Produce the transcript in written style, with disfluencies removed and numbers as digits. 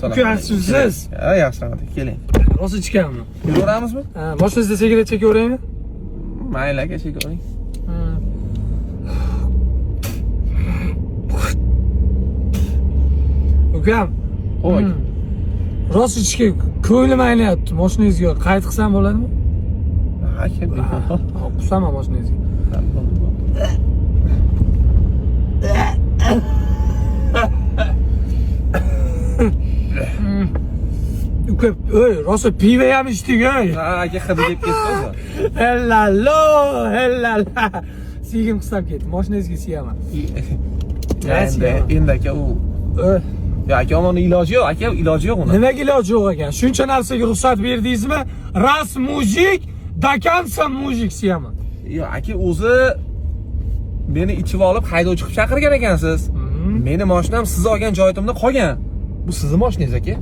Assalomu Uka, yaxshimisiz? Ha, yaxshi rahmat. Keling. Rosa chiqammi? Yuraveramizmi? Ha, mashinangizda sigaret chekaveraymi? Mayli aka, chekavering. Ukam. Qo'y. Rosa ichishga ko'nglim aylayapti. Mashinangizga qayd qilsam bo'ladimi? Aka, bemalol. Qusaman mashinangizga. Uka, rosa piva ham ichding, ey. Ha, aka hidi kelib ketdi o'zi. Hellalo, hellala. Sigim qisab ketdi. Mashinangizga siyaman. Endi aka u. Ya aka, uning iloji yo'q, aka, iloji yo'q uni. Nimaga iloji yo'q ekan? Shuncha narsaga ruxsat berdingizmi? Ras mujik, dakansan mujik siyaman. Yo, aka o'zi meni ichib olib haydovchi qilib chaqirgan ekansiz. Meni mashinam siz olgan joyimda qolgan. Bu sizning mashinangiz aka?